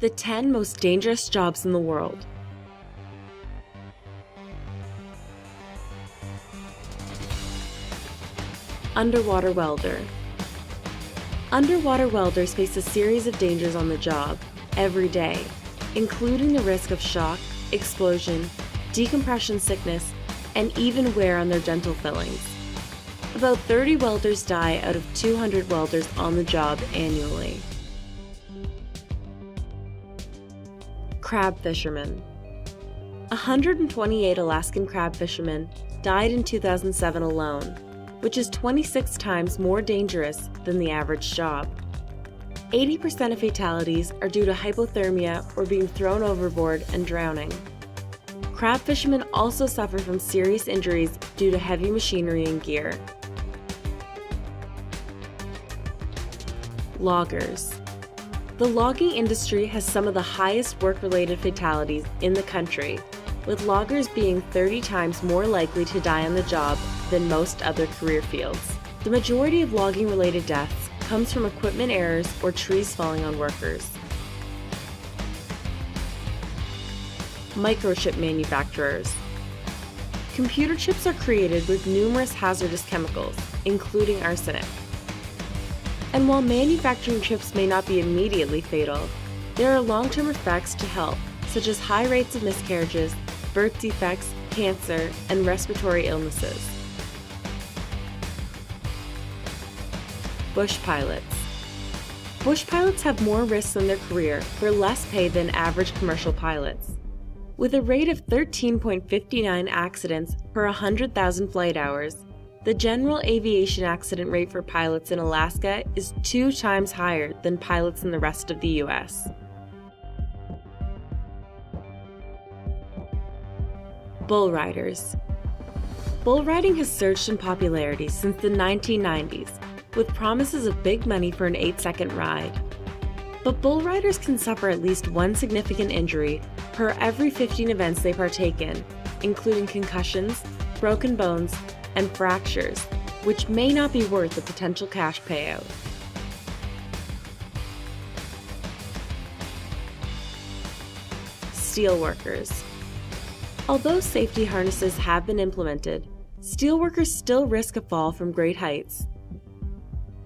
The 10 most dangerous jobs in the world. Underwater welder. Underwater welders face a series of dangers on the job every day, including the risk of shock, explosion, decompression sickness, and even wear on their dental fillings. About 30 welders die out of 200 welders on the job annually. Crab fishermen. 128 Alaskan crab fishermen died in 2007 alone, which is 26 times more dangerous than the average job. 80% of fatalities are due to hypothermia or being thrown overboard and drowning. Crab fishermen also suffer from serious injuries due to heavy machinery and gear. Loggers. The logging industry has some of the highest work-related fatalities in the country, with loggers being 30 times more likely to die on the job than most other career fields. The majority of logging-related deaths comes from equipment errors or trees falling on workers. Microchip manufacturers. Computer chips are created with numerous hazardous chemicals, including arsenic. And while manufacturing chips may not be immediately fatal, there are long-term effects to health, such as high rates of miscarriages, birth defects, cancer, and respiratory illnesses. Bush pilots. Bush pilots have more risks in their career for less pay than average commercial pilots. With a rate of 13.59 accidents per 100,000 flight hours, the general aviation accident rate for pilots in Alaska is 2 times higher than pilots in the rest of the U.S. Bull riders. Bull riding has surged in popularity since the 1990s, with promises of big money for an 8-second ride. But bull riders can suffer at least one significant injury per every 15 events they partake in, including concussions, broken bones, and fractures, which may not be worth the potential cash payout. Steelworkers. Although safety harnesses have been implemented, steelworkers still risk a fall from great heights.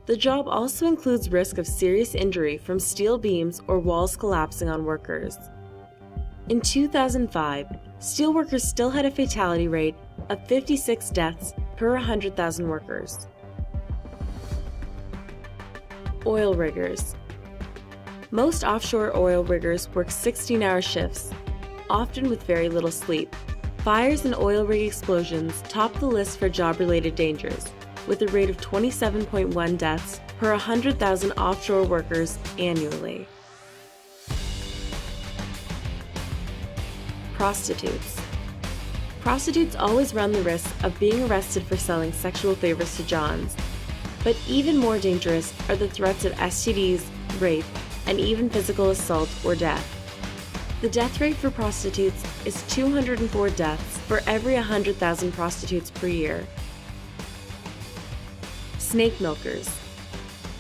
The job also includes risk of serious injury from steel beams or walls collapsing on workers. In 2005, steelworkers still had a fatality rate of 56 deaths per 100,000 workers. Oil riggers. Most offshore oil riggers work 16-hour shifts, often with very little sleep. Fires and oil rig explosions top the list for job-related dangers, with a rate of 27.1 deaths per 100,000 offshore workers annually. Prostitutes. Prostitutes always run the risk of being arrested for selling sexual favors to Johns. But even more dangerous are the threats of STDs, rape, and even physical assault or death. The death rate for prostitutes is 204 deaths for every 100,000 prostitutes per year. Snake milkers.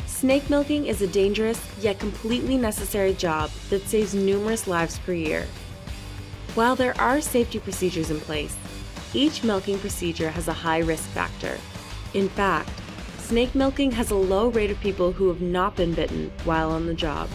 Snake milking is a dangerous yet completely necessary job that saves numerous lives per year. While there are safety procedures in place, each milking procedure has a high risk factor. In fact, snake milking has a low rate of people who have not been bitten while on the job.